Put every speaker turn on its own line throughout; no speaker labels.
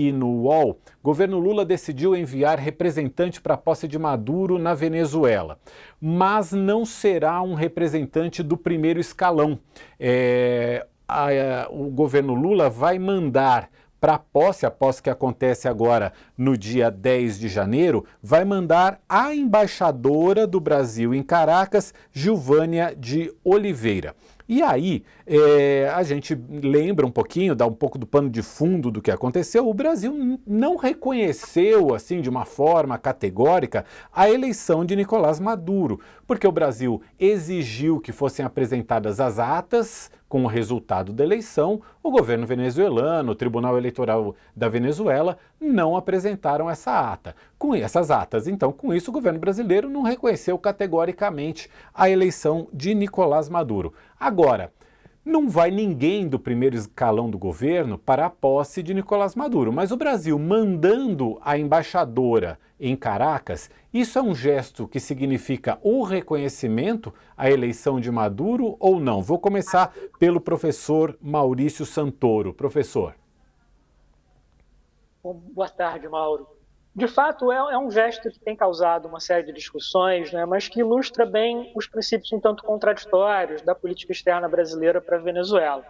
aqui no UOL, governo Lula decidiu enviar representante para a posse de Maduro na Venezuela, mas não será um representante do primeiro escalão. O governo Lula vai mandar para a posse que acontece agora no dia 10 de janeiro, vai mandar a embaixadora do Brasil em Caracas, Gilvânia de Oliveira. E aí, a gente lembra um pouquinho, dá um pouco do pano de fundo do que aconteceu. O Brasil não reconheceu, assim, de uma forma categórica, a eleição de Nicolás Maduro, porque o Brasil exigiu que fossem apresentadas as atas com o resultado da eleição. O governo venezuelano, o Tribunal Eleitoral da Venezuela, não apresentaram essa ata. Com essas atas, então, com isso, o governo brasileiro não reconheceu categoricamente a eleição de Nicolás Maduro. Agora, não vai ninguém do primeiro escalão do governo para a posse de Nicolás Maduro, mas o Brasil mandando a embaixadora em Caracas, isso é um gesto que significa o reconhecimento à eleição de Maduro ou não? Vou começar pelo professor Maurício Santoro. Professor.
Boa tarde, Mauro. De fato, é um gesto que tem causado uma série de discussões, né, mas que ilustra bem os princípios um tanto contraditórios da política externa brasileira para a Venezuela.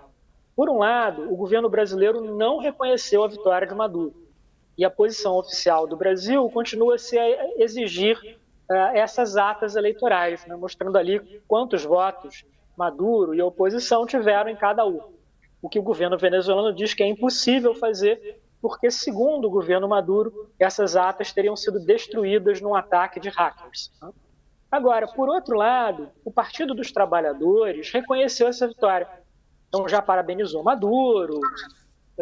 Por um lado, o governo brasileiro não reconheceu a vitória de Maduro, e a posição oficial do Brasil continua a se exigir essas atas eleitorais, né, mostrando ali quantos votos Maduro e a oposição tiveram em cada urna. O que o governo venezuelano diz que é impossível fazer, porque, segundo o governo Maduro, essas atas teriam sido destruídas num ataque de hackers. Agora, por outro lado, o Partido dos Trabalhadores reconheceu essa vitória. Então, já parabenizou Maduro,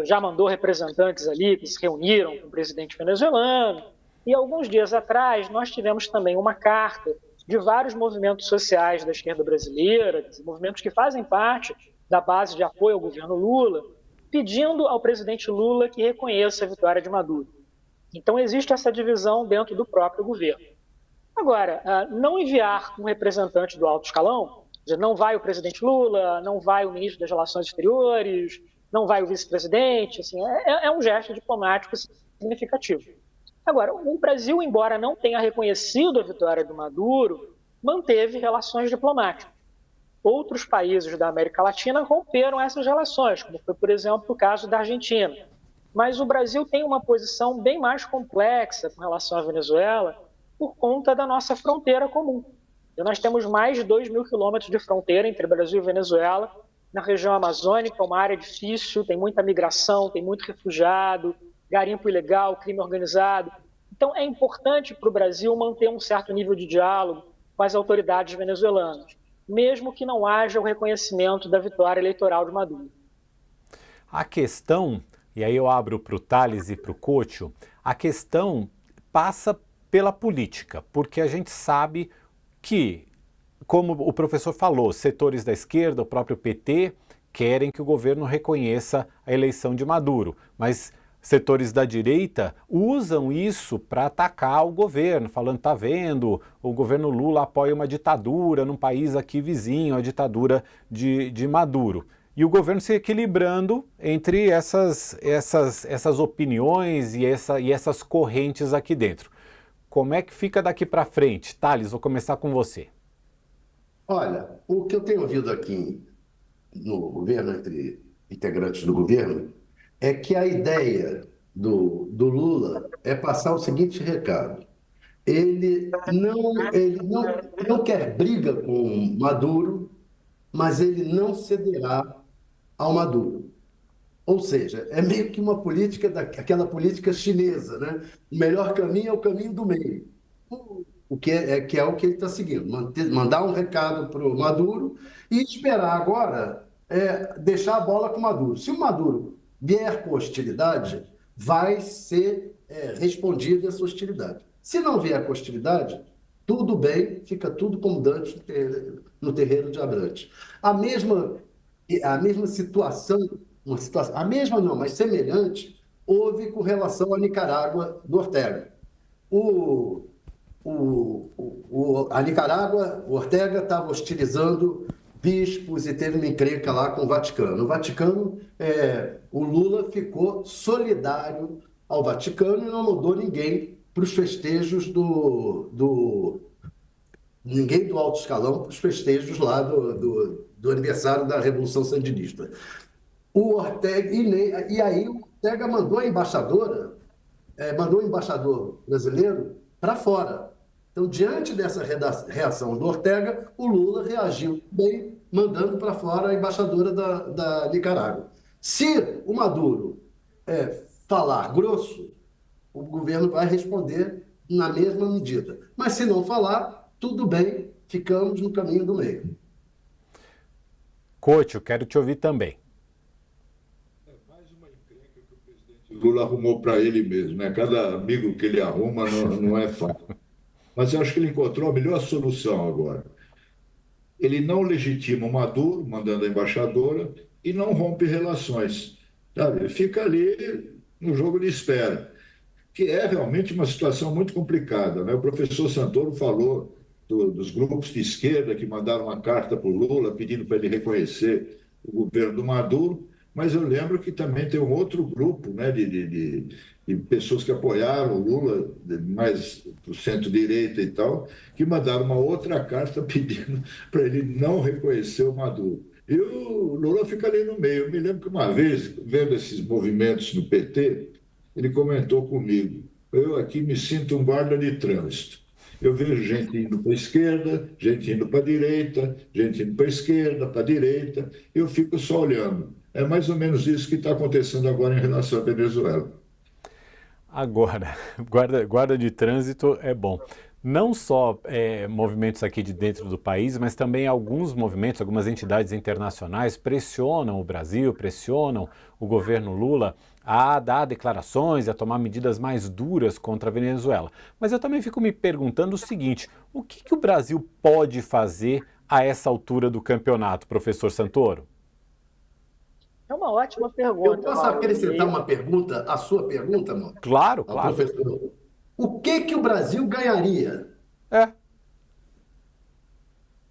já mandou representantes ali que se reuniram com o presidente venezuelano. E, alguns dias atrás, nós tivemos também uma carta de vários movimentos sociais da esquerda brasileira, movimentos que fazem parte da base de apoio ao governo Lula, pedindo ao presidente Lula que reconheça a vitória de Maduro. Então, existe essa divisão dentro do próprio governo. Agora, não enviar um representante do alto escalão, não vai o presidente Lula, não vai o ministro das Relações Exteriores, não vai o vice-presidente, assim, é um gesto diplomático significativo. Agora, o Brasil, embora não tenha reconhecido a vitória do Maduro, manteve relações diplomáticas. Outros países da América Latina romperam essas relações, como foi, por exemplo, o caso da Argentina. Mas o Brasil tem uma posição bem mais complexa com relação à Venezuela por conta da nossa fronteira comum. E nós temos mais de 2.000 quilômetros de fronteira entre Brasil e Venezuela. Na região amazônica, é uma área difícil, tem muita migração, tem muito refugiado, garimpo ilegal, crime organizado. Então, é importante para o Brasil manter um certo nível de diálogo com as autoridades venezuelanas, mesmo que não haja o reconhecimento da vitória eleitoral de Maduro.
A questão, e aí eu abro para o Tales e para o Couto, a questão passa pela política, porque a gente sabe que, como o professor falou, setores da esquerda, o próprio PT, querem que o governo reconheça a eleição de Maduro, mas setores da direita usam isso para atacar o governo, falando, tá vendo, o governo Lula apoia uma ditadura num país aqui vizinho, a ditadura de Maduro. E o governo se equilibrando entre essas opiniões e essas correntes aqui dentro. Como é que fica daqui para frente? Tales, vou começar com você.
Olha, o que eu tenho ouvido aqui no governo, entre integrantes do governo, é que a ideia do Lula é passar o seguinte recado. Ele não quer briga com Maduro, mas ele não cederá ao Maduro. Ou seja, é meio que uma política, aquela política chinesa, né? O melhor caminho é o caminho do meio. Que é o que ele está seguindo. Mandar um recado para o Maduro e esperar agora deixar a bola com o Maduro. Se o Maduro vier com hostilidade, vai ser respondida essa hostilidade. Se não vier com hostilidade, tudo bem, fica tudo como dantes no terreiro de Abrantes. A mesma situação, a mesma não, mas semelhante, houve com relação à Nicarágua do Ortega. A Nicarágua, o Ortega estava hostilizando bispos e teve uma encrenca lá com o Vaticano. O Vaticano, o Lula ficou solidário ao Vaticano e não mandou ninguém para os festejos ninguém do alto escalão para os festejos lá do aniversário da Revolução Sandinista. O Ortega, e aí o Ortega mandou a embaixadora, mandou o embaixador brasileiro para fora. Então, diante dessa reação do Ortega, o Lula reagiu bem, mandando para fora a embaixadora da Nicarágua. Se o Maduro falar grosso, o governo vai responder na mesma medida. Mas se não falar, tudo bem, ficamos no caminho do meio.
Couto, quero te ouvir também.
Mais uma encrenca que o presidente Lula arrumou para ele mesmo, né? Cada amigo que ele arruma não é fácil. Mas eu acho que ele encontrou a melhor solução agora. Ele não legitima o Maduro, mandando a embaixadora, e não rompe relações. Sabe? Ele fica ali no jogo de espera, que é realmente uma situação muito complicada, né? O professor Santoro falou dos grupos de esquerda que mandaram uma carta para o Lula pedindo para ele reconhecer o governo do Maduro, mas eu lembro que também tem um outro grupo, né, de pessoas que apoiaram o Lula, mais para o centro-direita e tal, que mandaram uma outra carta pedindo para ele não reconhecer o Maduro. E o Lula fica ali no meio. Eu me lembro que uma vez, vendo esses movimentos no PT, ele comentou comigo: eu aqui me sinto um guarda de trânsito. Eu vejo gente indo para a esquerda, gente indo para a direita, gente indo para a esquerda, para a direita, eu fico só olhando. É mais ou menos isso que está acontecendo agora em relação à Venezuela.
Agora, guarda de trânsito é bom. Não só movimentos aqui de dentro do país, mas também alguns movimentos, algumas entidades internacionais pressionam o Brasil, pressionam o governo Lula a dar declarações, a tomar medidas mais duras contra a Venezuela. Mas eu também fico me perguntando o seguinte: o que o Brasil pode fazer a essa altura do campeonato, professor Santoro?
É uma ótima pergunta.
Eu posso acrescentar uma pergunta, a sua pergunta, mano?
Claro,
Ao
claro.
professor. O que o Brasil ganharia?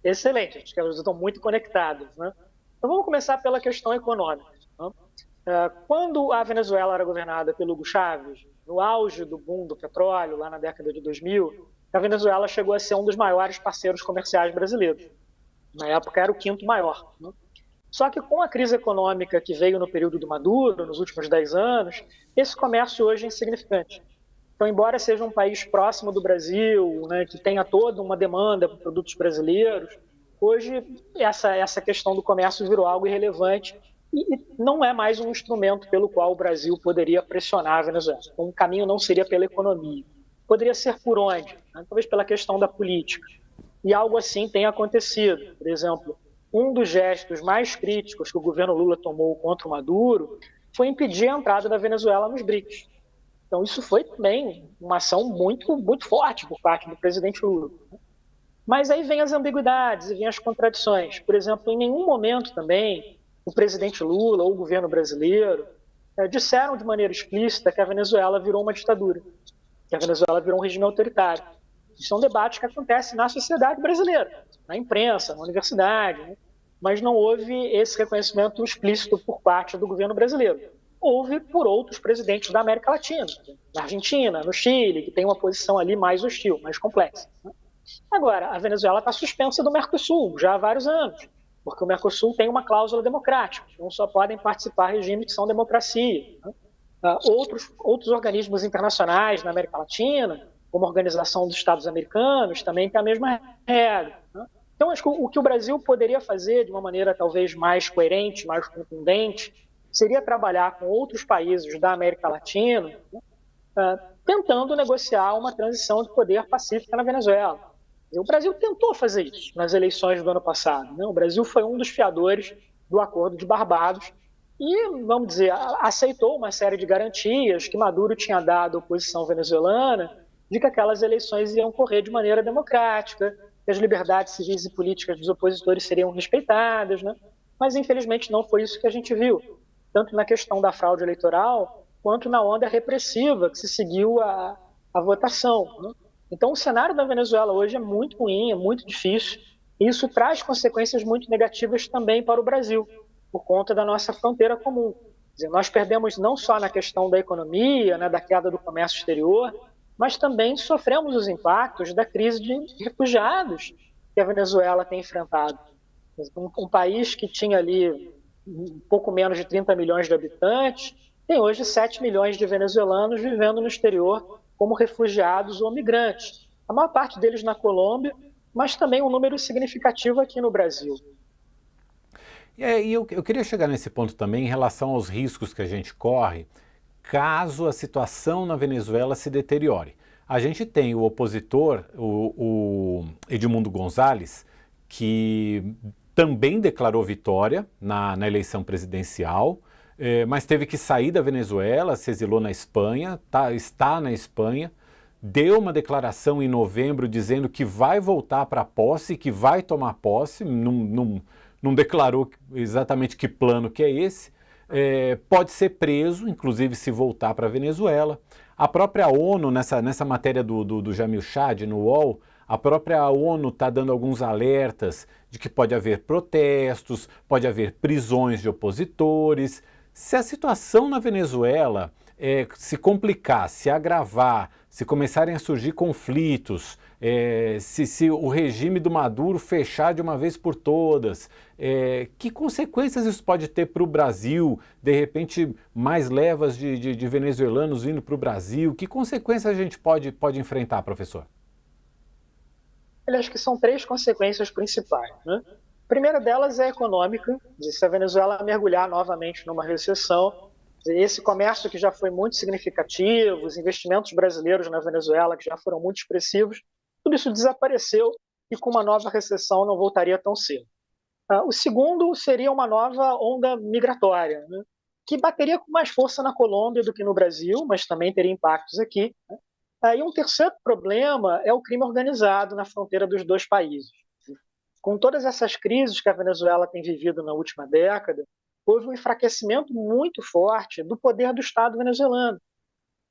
Excelente, acho que elas estão muito conectadas, né? Então vamos começar pela questão econômica, né? Quando a Venezuela era governada pelo Hugo Chávez, no auge do boom do petróleo, lá na década de 2000, a Venezuela chegou a ser um dos maiores parceiros comerciais brasileiros. Na época era o quinto maior, né? Só que com a crise econômica que veio no período do Maduro, nos últimos 10 anos, esse comércio hoje é insignificante. Então, embora seja um país próximo do Brasil, né, que tenha toda uma demanda por produtos brasileiros, hoje essa questão do comércio virou algo irrelevante e não é mais um instrumento pelo qual o Brasil poderia pressionar a Venezuela. Então, o caminho não seria pela economia. Poderia ser por onde? Né? Talvez pela questão da política. E algo assim tem acontecido. Por exemplo, um dos gestos mais críticos que o governo Lula tomou contra o Maduro foi impedir a entrada da Venezuela nos BRICS. Então, isso foi também uma ação muito, muito forte por parte do presidente Lula. Mas aí vem as ambiguidades e vem as contradições. Por exemplo, em nenhum momento também o presidente Lula ou o governo brasileiro disseram de maneira explícita que a Venezuela virou uma ditadura, que a Venezuela virou um regime autoritário. Isso é um debate que acontece na sociedade brasileira, na imprensa, na universidade, né? Mas não houve esse reconhecimento explícito por parte do governo brasileiro. Houve por outros presidentes da América Latina, na Argentina, no Chile, que tem uma posição ali mais hostil, mais complexa. Agora, a Venezuela está suspensa do Mercosul já há vários anos, porque o Mercosul tem uma cláusula democrática, não só podem participar regimes que são democracia. Outros organismos internacionais na América Latina, como a Organização dos Estados Americanos, também tem a mesma regra. Então, acho que o que o Brasil poderia fazer de uma maneira talvez mais coerente, mais contundente, seria trabalhar com outros países da América Latina, tentando negociar uma transição de poder pacífica na Venezuela. O Brasil tentou fazer isso nas eleições do ano passado, né? O Brasil foi um dos fiadores do Acordo de Barbados e, vamos dizer, aceitou uma série de garantias que Maduro tinha dado à oposição venezuelana de que aquelas eleições iam correr de maneira democrática, que as liberdades civis e políticas dos opositores seriam respeitadas, né? Mas, infelizmente, não foi isso que a gente viu, tanto na questão da fraude eleitoral, quanto na onda repressiva que se seguiu à votação, né? Então, o cenário da Venezuela hoje é muito ruim, é muito difícil, e isso traz consequências muito negativas também para o Brasil, por conta da nossa fronteira comum. dizer, nós perdemos não só na questão da economia, né, da queda do comércio exterior, mas também sofremos os impactos da crise de refugiados que a Venezuela tem enfrentado. Um país que tinha ali um pouco menos de 30 milhões de habitantes, tem hoje 7 milhões de venezuelanos vivendo no exterior como refugiados ou migrantes. A maior parte deles na Colômbia, mas também um número significativo aqui no Brasil.
E eu queria chegar nesse ponto também em relação aos riscos que a gente corre caso a situação na Venezuela se deteriore. A gente tem o opositor, o Edmundo González, que também declarou vitória na eleição presidencial, mas teve que sair da Venezuela, se exilou na Espanha, está na Espanha, deu uma declaração em novembro dizendo que vai voltar para a posse, que vai tomar posse, não declarou exatamente que plano que é esse, pode ser preso, inclusive se voltar para a Venezuela. A própria ONU, nessa matéria do Jamil Chad, no UOL, a própria ONU está dando alguns alertas de que pode haver protestos, pode haver prisões de opositores. Se a situação na Venezuela se complicar, se agravar, se começarem a surgir conflitos, se o regime do Maduro fechar de uma vez por todas, que consequências isso pode ter para o Brasil? De repente, mais levas de venezuelanos vindo para o Brasil. Que consequências a gente pode enfrentar, professor?
Eu acho que são 3 consequências principais, né? A primeira delas é econômica, se a Venezuela mergulhar novamente numa recessão, esse comércio que já foi muito significativo, os investimentos brasileiros na Venezuela que já foram muito expressivos, tudo isso desapareceu e com uma nova recessão não voltaria tão cedo. O segundo seria uma nova onda migratória, né, que bateria com mais força na Colômbia do que no Brasil, mas também teria impactos aqui, né? E um terceiro problema é o crime organizado na fronteira dos 2 países. Com todas essas crises que a Venezuela tem vivido na última década, houve um enfraquecimento muito forte do poder do Estado venezuelano.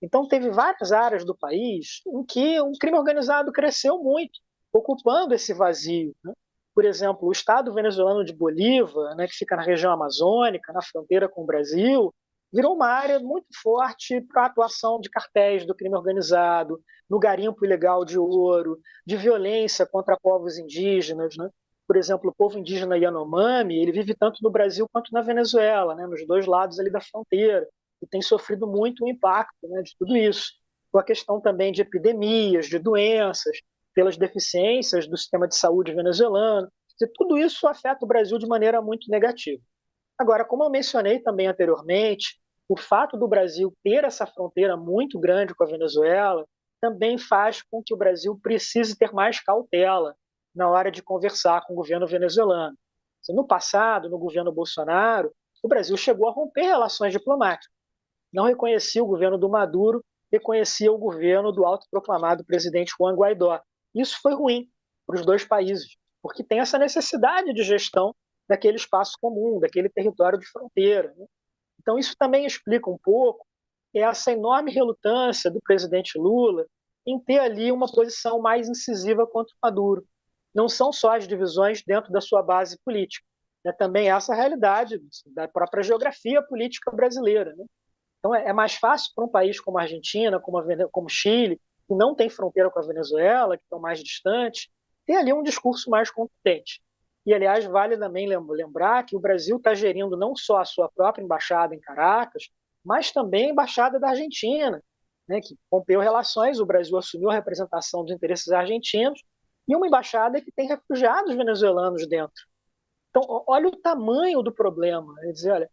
Então, teve várias áreas do país em que o crime organizado cresceu muito, ocupando esse vazio, né? Por exemplo, o Estado venezuelano de Bolívar, né, que fica na região amazônica, na fronteira com o Brasil, virou uma área muito forte para a atuação de cartéis do crime organizado, no garimpo ilegal de ouro, de violência contra povos indígenas, né? Por exemplo, o povo indígena Yanomami, ele vive tanto no Brasil quanto na Venezuela, né, nos 2 lados ali da fronteira, e tem sofrido muito o impacto, né, de tudo isso. Com a questão também de epidemias, de doenças, pelas deficiências do sistema de saúde venezuelano, e tudo isso afeta o Brasil de maneira muito negativa. Agora, como eu mencionei também anteriormente, o fato do Brasil ter essa fronteira muito grande com a Venezuela também faz com que o Brasil precise ter mais cautela na hora de conversar com o governo venezuelano. No passado, no governo Bolsonaro, o Brasil chegou a romper relações diplomáticas. Não reconhecia o governo do Maduro, reconhecia o governo do autoproclamado presidente Juan Guaidó. Isso foi ruim para os 2 países, porque tem essa necessidade de gestão daquele espaço comum, daquele território de fronteira, né? Então, isso também explica um pouco essa enorme relutância do presidente Lula em ter ali uma posição mais incisiva contra o Maduro. Não são só as divisões dentro da sua base política, é também essa realidade da própria geografia política brasileira, né? Então, é mais fácil para um país como a Argentina, como Chile, que não tem fronteira com a Venezuela, que estão mais distantes, ter ali um discurso mais competente. E, aliás, vale também lembrar que o Brasil está gerindo não só a sua própria embaixada em Caracas, mas também a embaixada da Argentina, né, que rompeu relações, o Brasil assumiu a representação dos interesses argentinos, e uma embaixada que tem refugiados venezuelanos dentro. Então, olha o tamanho do problema. Quer dizer, olha,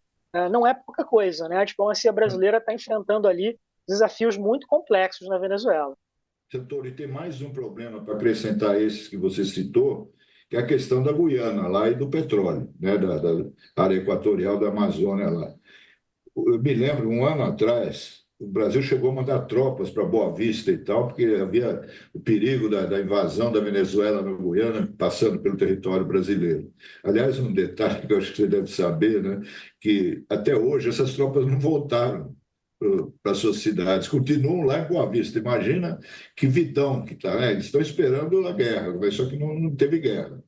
não é pouca coisa, né? A diplomacia brasileira está enfrentando ali desafios muito complexos na Venezuela.
Setor, e tem mais um problema para acrescentar esses que você citou, que é a questão da Guiana lá e do petróleo, né, da área equatorial da Amazônia lá. Eu me lembro, um ano atrás, o Brasil chegou a mandar tropas para Boa Vista e tal, porque havia o perigo da invasão da Venezuela na Guiana, passando pelo território brasileiro. Aliás, um detalhe que eu acho que você deve saber, né, que até hoje essas tropas não voltaram para as suas cidades, continuam lá em Boa Vista. Imagina que vidão que está, né? Eles estão esperando a guerra, mas só que não teve guerra.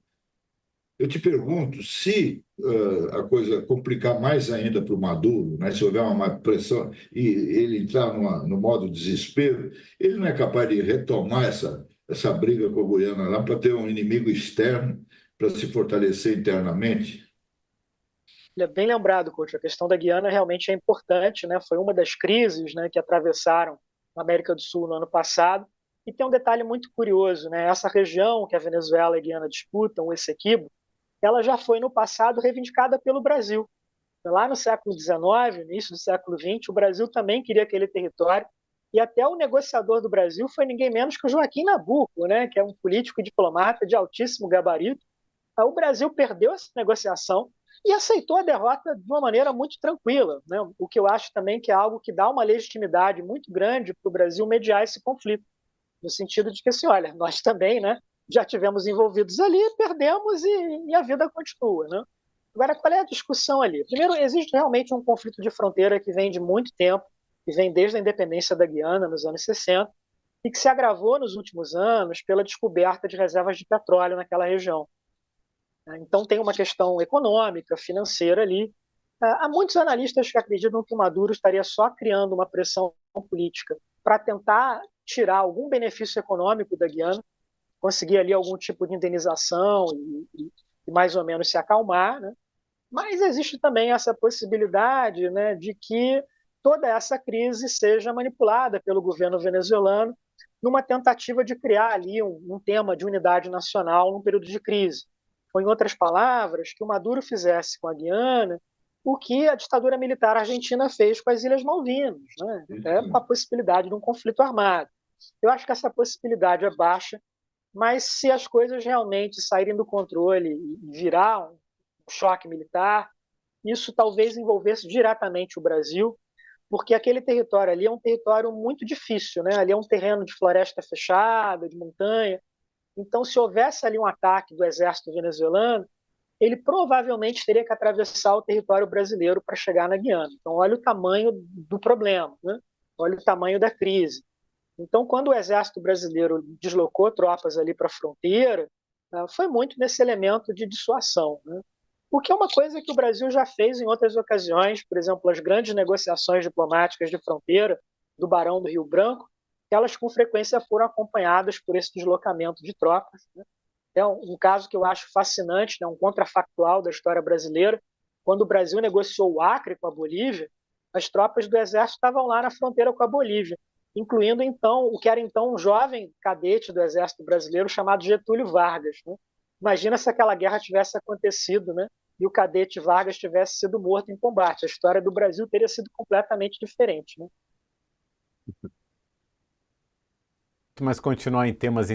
Eu te pergunto se a coisa complicar mais ainda para o Maduro, né, se houver uma pressão e ele entrar no modo desespero, ele não é capaz de retomar essa briga com a Guiana lá para ter um inimigo externo, para se fortalecer internamente?
É bem lembrado, coach. A questão da Guiana realmente é importante, né? Foi uma das crises, né, que atravessaram a América do Sul no ano passado. E tem um detalhe muito curioso, né? Essa região que a Venezuela e a Guiana disputam, o Essequibo, ela já foi no passado reivindicada pelo Brasil. Lá no século XIX, no início do século XX, o Brasil também queria aquele território. E até o negociador do Brasil foi ninguém menos que o Joaquim Nabuco, né? Que é um político e diplomata de altíssimo gabarito. O Brasil perdeu essa negociação e aceitou a derrota de uma maneira muito tranquila, né? O que eu acho também que é algo que dá uma legitimidade muito grande para o Brasil mediar esse conflito, no sentido de que, assim, olha, nós também, né, já tivemos envolvidos ali, perdemos e a vida continua, né? Agora, qual é a discussão ali? Primeiro, existe realmente um conflito de fronteira que vem de muito tempo, que vem desde a independência da Guiana, nos anos 60, e que se agravou nos últimos anos pela descoberta de reservas de petróleo naquela região. Então, tem uma questão econômica, financeira ali. Há muitos analistas que acreditam que o Maduro estaria só criando uma pressão política para tentar tirar algum benefício econômico da Guiana, conseguir ali algum tipo de indenização e mais ou menos se acalmar, né? Mas existe também essa possibilidade, né, de que toda essa crise seja manipulada pelo governo venezuelano numa tentativa de criar ali um tema de unidade nacional num período de crise. Ou, em outras palavras, que o Maduro fizesse com a Guiana o que a ditadura militar argentina fez com as Ilhas Malvinas, né? É a possibilidade de um conflito armado. Eu acho que essa possibilidade é baixa, mas se as coisas realmente saírem do controle e virar um choque militar, isso talvez envolvesse diretamente o Brasil, porque aquele território ali é um território muito difícil, né? Ali é um terreno de floresta fechada, de montanha. Então, se houvesse ali um ataque do exército venezuelano, ele provavelmente teria que atravessar o território brasileiro para chegar na Guiana. Então, olha o tamanho do problema, né? Olha o tamanho da crise. Então, quando o exército brasileiro deslocou tropas ali para a fronteira, foi muito nesse elemento de dissuasão, né? O que é uma coisa que o Brasil já fez em outras ocasiões, por exemplo, as grandes negociações diplomáticas de fronteira do Barão do Rio Branco, elas com frequência foram acompanhadas por esse deslocamento de tropas, né? É um caso que eu acho fascinante, né, um contrafactual da história brasileira. Quando o Brasil negociou o Acre com a Bolívia, as tropas do exército estavam lá na fronteira com a Bolívia, incluindo então o que era então um jovem cadete do exército brasileiro chamado Getúlio Vargas, né? Imagina se aquela guerra tivesse acontecido, né, e o cadete Vargas tivesse sido morto em combate. A história do Brasil teria sido completamente diferente, né?
Mas continuar em temas